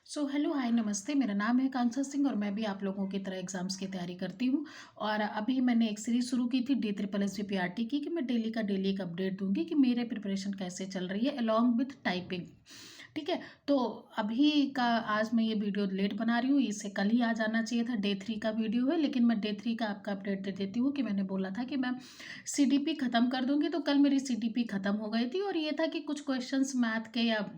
Hello hi नमस्ते। मेरा नाम है कांक्षा सिंह और मैं भी आप लोगों की तरह एग्ज़ाम्स की तैयारी करती हूँ। और अभी मैंने एक सीरीज़ शुरू की थी डी ट्रिपल एस जीपीआरटी की कि मैं डेली का डेली एक अपडेट दूंगी कि मेरे प्रिपरेशन कैसे चल रही है अलॉन्ग विथ टाइपिंग। ठीक है। तो अभी का आज मैं ये वीडियो लेट बना रही हूँ, इससे कल ही आ जाना चाहिए था। डे 3 का वीडियो है, लेकिन मैं डे 3 का आपका अपडेट दे देती हूँ कि मैंने बोला था कि मैं सीडीपी ख़त्म कर दूंगी। तो कल मेरी सीडीपी ख़त्म हो गई थी और ये था कि कुछ क्वेश्चंस मैथ के या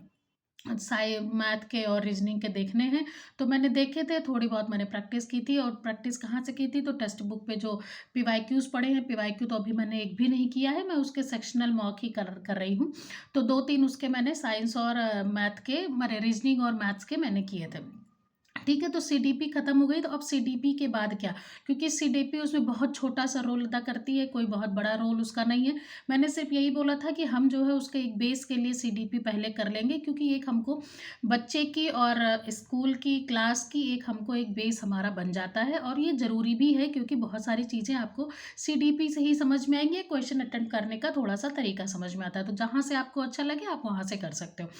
मैथ के और रीजनिंग के देखने हैं। तो मैंने देखे थे, थोड़ी बहुत मैंने प्रैक्टिस की थी। और प्रैक्टिस कहाँ से की थी? तो टेक्स्ट बुक पे जो पीवाईक्यूज पढ़े हैं, पीवाईक्यू तो अभी मैंने एक भी नहीं किया है, मैं उसके सेक्शनल मॉक ही कर रही हूँ। तो दो तीन उसके मैंने साइंस और मैथ के, मेरे रीजनिंग और मैथ्स के मैंने किए थे। ठीक है। तो सीडीपी खत्म हो गई। तो अब सीडीपी के बाद क्या? क्योंकि सीडीपी उसमें बहुत छोटा सा रोल अदा करती है, कोई बहुत बड़ा रोल उसका नहीं है। मैंने सिर्फ यही बोला था कि हम जो है उसके एक बेस के लिए सीडीपी पहले कर लेंगे, क्योंकि एक हमको बच्चे की और स्कूल की क्लास की एक हमको एक बेस हमारा बन जाता है। और ये ज़रूरी भी है, क्योंकि बहुत सारी चीज़ें आपको सीडीपी से ही समझ में आएंगी। क्वेश्चन अटेम्प्ट करने का थोड़ा सा तरीका समझ में आता है, तो जहाँ से आपको अच्छा लगे आप वहाँ से कर सकते हो।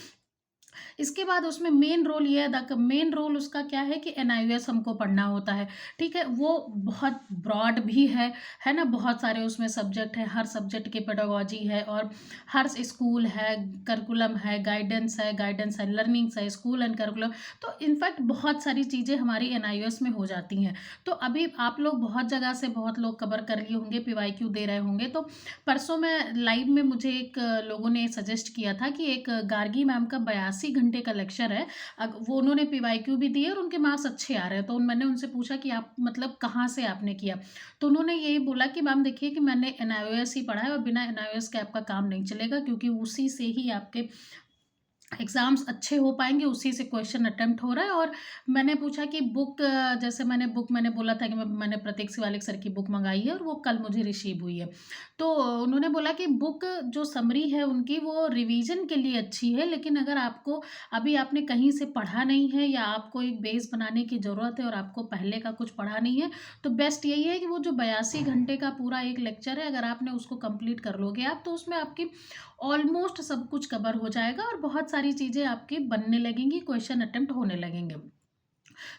इसके बाद उसमें मेन रोल ये अदा क मेन रोल उसका क्या है कि एनआईओएस हमको पढ़ना होता है। ठीक है? वो बहुत ब्रॉड भी है ना? बहुत सारे उसमें सब्जेक्ट हैं, हर सब्जेक्ट की पेडागॉजी है और हर स्कूल है, करिकुलम है, गाइडेंस है, लर्निंग्स है, स्कूल एंड करिकुलम। तो इनफैक्ट बहुत सारी चीज़ें हमारी एनआईओएस में हो जाती हैं। तो अभी आप लोग बहुत जगह से बहुत लोग कवर कर लिए होंगे, पीवाईक्यू दे रहे होंगे। तो परसों मैं लाइव में मुझे एक लोगों ने सजेस्ट किया था कि एक गार्गी मैम का 82 घंटे का लेक्चर है। वो उन्होंने पीवाईक्यू भी दिए और उनके मार्क्स अच्छे आ रहे हैं। तो मैंने उनसे पूछा कि आप मतलब कहाँ से आपने किया? तो उन्होंने यही बोला कि मैम देखिए कि मैंने एनआईओएस ही पढ़ा है और बिना एनआईओएस के आपका काम नहीं चलेगा, क्योंकि उसी से ही आपके एग्ज़ाम्स अच्छे हो पाएँगे, उसी से क्वेश्चन अटेम्प्ट हो रहा है। और मैंने पूछा कि बुक, जैसे मैंने बोला था कि मैंने प्रतीक शिवालिक सर की बुक मँगाई है और वो कल मुझे रिसीव हुई है। तो उन्होंने बोला कि बुक जो समरी है उनकी वो रिवीज़न के लिए अच्छी है, लेकिन अगर आपको अभी आपने कहीं से पढ़ा नहीं है या आपको एक बेस बनाने की ज़रूरत है और आपको पहले का कुछ पढ़ा नहीं है, तो बेस्ट यही है कि वो जो 82 घंटे का पूरा एक लेक्चर है, अगर आपने उसको कंप्लीट कर लोगे आप, तो उसमें आपकी ऑलमोस्ट सब कुछ कवर हो जाएगा और बहुत सारी चीज़ें आपकी बनने लगेंगी, क्वेश्चन अटेम्प्ट होने लगेंगे।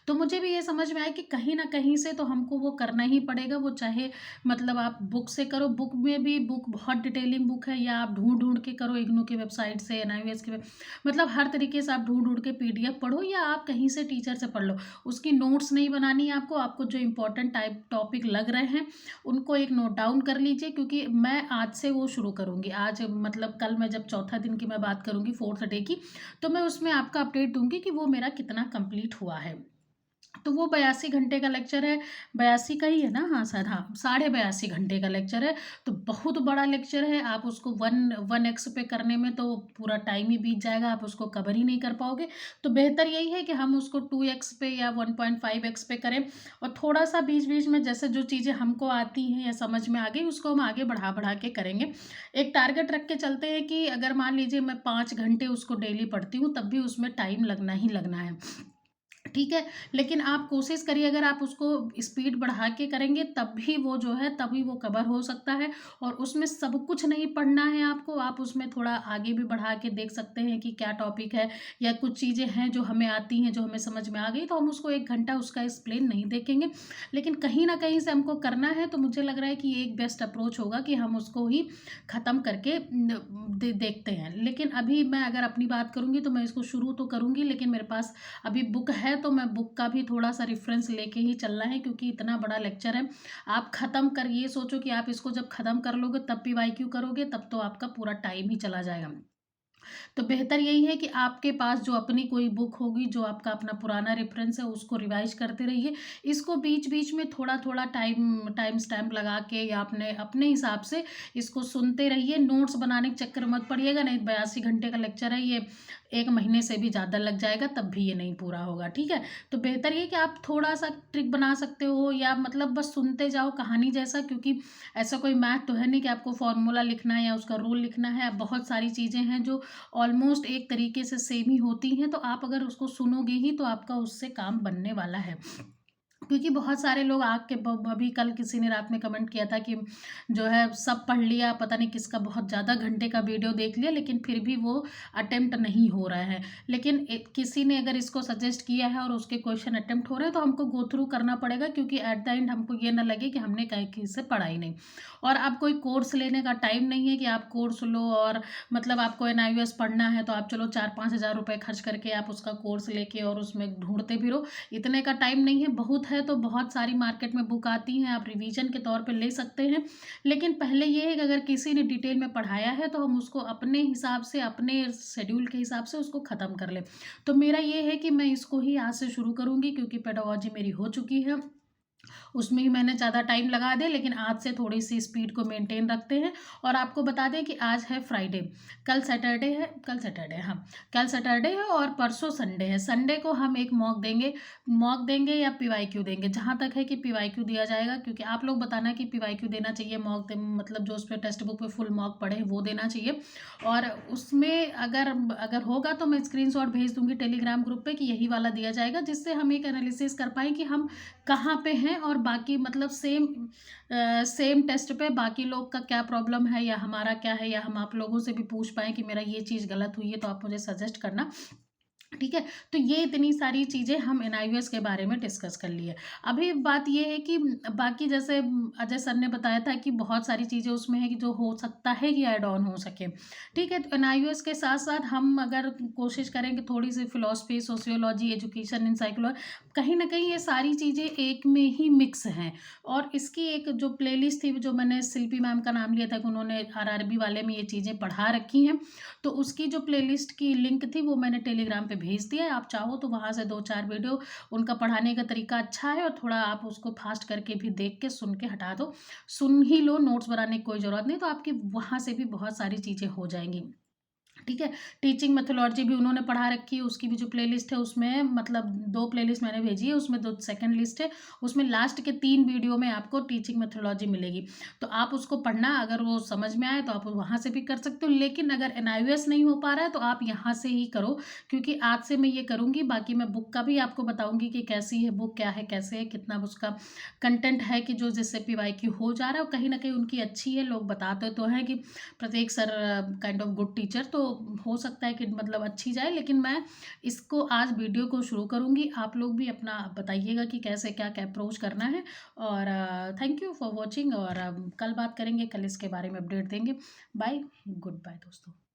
तो मुझे भी ये समझ में आया कि कहीं न कहीं से तो हमको वो करना ही पड़ेगा, वो चाहे मतलब आप बुक से करो, बुक में भी बुक बहुत डिटेलिंग बुक है, या आप ढूँढ-ढूँढ के करो इग्नू की वेबसाइट से, एनआईओएस की वेब, मतलब हर तरीके से आप ढूँढ-ढूँढ के पीडीएफ पढ़ो या आप कहीं से टीचर से पढ़ लो। उसकी नोट्स नहीं बनानी है आपको, आपको जो इम्पोर्टेंट टाइप टॉपिक लग रहे हैं, उनको एक नोट डाउन कर लीजिए, क्योंकि मैं आज से वो शुरू करूँगी। आज मतलब कल मैं जब चौथा दिन की मैं बात करूँगी, 4th डे की, तो मैं उसमें आपका अपडेट दूँगी कि वो मेरा कितना कंप्लीट हुआ है। तो वो 82 घंटे का लेक्चर है, 82 का ही है ना? हाँ, शायद हाँ, साढ़े 82 घंटे का लेक्चर है। तो बहुत बड़ा लेक्चर है, आप उसको 1x पे करने में तो पूरा टाइम ही बीत जाएगा, आप उसको कवर ही नहीं कर पाओगे। तो बेहतर यही है कि हम उसको 2x पे या 1.5x पे करें और थोड़ा-सा बीच-बीच में जैसे जो चीज़ें हमको आती हैं या समझ में आ गई, उसको हम आगे बढ़ा-बढ़ा के करेंगे। एक टारगेट रख के चलते हैं कि अगर मान लीजिए मैं 5 घंटे उसको डेली पढ़ती हूँ, तब भी उसमें टाइम लगना ही लगना है। ठीक है? लेकिन आप कोशिश करिए, अगर आप उसको स्पीड बढ़ा के करेंगे तब भी वो जो है तभी वो कवर हो सकता है। और उसमें सब कुछ नहीं पढ़ना है आपको, आप उसमें थोड़ा आगे भी बढ़ा के देख सकते हैं कि क्या टॉपिक है, या कुछ चीज़ें हैं जो हमें आती हैं, जो हमें समझ में आ गई, तो हम उसको 1 घंटा उसका एक्सप्लेन नहीं देखेंगे। लेकिन कहीं न कहीं से हमको करना है, तो मुझे लग रहा है कि ये एक बेस्ट अप्रोच होगा कि हम उसको ही ख़त्म करके देखते हैं। लेकिन अभी मैं अगर अपनी बात करूँगी तो मैं इसको शुरू तो करूँगी, लेकिन मेरे पास अभी बुक है, तो मैं बुक का भी थोड़ा-सा रेफ़रेंस लेके ही चलना है, क्योंकि इतना बड़ा लेक्चर है। आप ख़त्म कर ये सोचो कि आप इसको जब ख़त्म कर लोगे तब पीवाईक्यू करोगे, तब तो आपका पूरा टाइम ही चला जाएगा। तो बेहतर यही है कि आपके पास जो अपनी कोई बुक होगी, जो आपका अपना पुराना रेफ़रेंस है, उसको रिवाइज़ करते रहिए। इसको बीच-बीच में थोड़ा-थोड़ा टाइम स्टैम्प लगा के या अपने अपने हिसाब से इसको सुनते रहिए। नोट्स बनाने के चक्कर में मत पड़िएगा, नहीं 82 घंटे का लेक्चर है, ये 1 महीने से भी ज़्यादा लग जाएगा, तब भी ये नहीं पूरा होगा, ठीक है? तो बेहतर ये कि आप थोड़ा-सा ट्रिक बना सकते हो, या मतलब बस सुनते जाओ कहानी जैसा, क्योंकि ऐसा कोई मैथ तो है नहीं कि आपको फ़ॉर्मूला लिखना है या उसका रूल लिखना है। बहुत सारी चीज़ें हैं जो ऑलमोस्ट एक तरीके से सेम ही होती हैं, तो आप अगर उसको सुनोगे ही तो आपका उससे काम बनने वाला है। क्योंकि बहुत सारे लोग आग के अभी कल किसी ने रात में कमेंट किया था कि जो है सब पढ़ लिया, पता नहीं किसका बहुत ज़्यादा घंटे का वीडियो देख लिया, लेकिन फिर भी वो अटेम्प्ट नहीं हो रहा है। लेकिन किसी ने अगर इसको सजेस्ट किया है और उसके क्वेश्चन अटेम्प्ट हो रहे हैं तो हमको गो थ्रू करना पड़ेगा, क्योंकि एट द एंड हमको ये ना लगे कि हमने कहीं से पढ़ाई नहीं। और अब कोई कोर्स लेने का टाइम नहीं है कि आप कोर्स लो और मतलब आपको NIOS पढ़ना है तो आप चलो 4-5 हज़ार रुपये खर्च करके आप उसका कोर्स लेके और उसमें ढूंढते फिरो। इतने का टाइम नहीं है। बहुत है तो बहुत सारी मार्केट में बुक आती हैं, आप रिवीजन के तौर पे ले सकते हैं। लेकिन पहले ये है कि अगर किसी ने डिटेल में पढ़ाया है तो हम उसको अपने हिसाब से, अपने शेड्यूल के हिसाब से उसको ख़त्म कर लें। तो मेरा ये है कि मैं इसको ही आज से शुरू करूँगी, क्योंकि पेडागोजी मेरी हो चुकी है। उसमें ही मैंने ज़्यादा टाइम लगा दिया, लेकिन आज से थोड़ी सी स्पीड को मेंटेन रखते हैं। और आपको बता दें कि आज है फ्राइडे, कल सैटरडे है, कल सैटरडे, हाँ, कल सैटरडे है और परसों संडे है। संडे को हम एक मॉक देंगे या PYQ देंगे। जहाँ तक है कि PYQ दिया जाएगा, क्योंकि आप लोग बताना कि PYQ देना चाहिए, मतलब जो उस पर टेक्स्ट बुक पे फुल मॉक पढ़े हैं वो देना चाहिए। और उसमें अगर अगर होगा तो मैं स्क्रीनशॉट भेज दूंगी टेलीग्राम ग्रुप पे कि यही वाला दिया जाएगा, जिससे हम एक एनालिसिस कर पाएँ कि हम कहाँ पे हैं और बाकी मतलब सेम टेस्ट पे बाकी लोग का क्या प्रॉब्लम है या हमारा क्या है, या हम आप लोगों से भी पूछ पाएँ कि मेरा ये चीज़ गलत हुई है तो आप मुझे सजेस्ट करना। ठीक है? तो ये इतनी सारी चीज़ें हम NIOS के बारे में डिस्कस कर लिए। अभी बात ये है कि बाकी जैसे अजय सर ने बताया था कि बहुत सारी चीज़ें उसमें हैं कि जो हो सकता है कि ऐड ऑन हो सके। ठीक है? तो NIOS के साथ-साथ हम अगर कोशिश करें कि थोड़ी-सी फिलॉसफी, सोशियोलॉजी, एजुकेशन इन कहीं न कहीं ये सारी चीज़ें एक में ही मिक्स हैं। और इसकी एक जो प्लेलिस्ट थी, जो मैंने शिल्पी मैम का नाम लिया था कि उन्होंने RRB वाले में ये चीज़ें पढ़ा रखी हैं। तो उसकी जो प्लेलिस्ट की लिंक थी वो मैंने टेलीग्राम पे भेज दिया है। आप चाहो तो वहाँ से 2-4 वीडियो, उनका पढ़ाने का तरीका अच्छा है और थोड़ा आप उसको फ़ास्ट करके भी देख के सुन के हटा दो। सुन ही लो, नोट्स बनाने की कोई ज़रूरत नहीं, तो आपकी वहाँ से भी बहुत सारी चीज़ें हो जाएँगी। ठीक है? टीचिंग मेथोडोलॉजी भी उन्होंने पढ़ा रखी है, उसकी भी जो प्लेलिस्ट है उसमें मतलब 2 प्लेलिस्ट मैंने भेजी है, उसमें 2 सेकंड लिस्ट है, उसमें लास्ट के 3 वीडियो में आपको टीचिंग मेथोडोलॉजी मिलेगी। तो आप उसको पढ़ना, अगर वो समझ में आए तो आप वहाँ से भी कर सकते हो, लेकिन अगर NIOS नहीं हो पा रहा है तो आप यहाँ से ही करो, क्योंकि आज से मैं ये करूँगी। बाकी मैं बुक का भी आपको बताऊँगी कि कैसी है बुक, क्या है, कैसे है, कितना उसका कंटेंट है कि जो जिससे PYQ हो जा रहा है और कहीं न कहीं उनकी अच्छी है। लोग बताते तो हैं कि Pratik sir kind of good teacher, तो हो सकता है कि मतलब अच्छी जाए। लेकिन मैं इसको आज वीडियो को शुरू करूँगी, आप लोग भी अपना बताइएगा कि कैसे क्या-क्या अप्रोच करना है। और थैंक यू फॉर वॉचिंग। और कल बात करेंगे, कल इसके बारे में अपडेट देंगे। बाय, गुड बाय दोस्तों।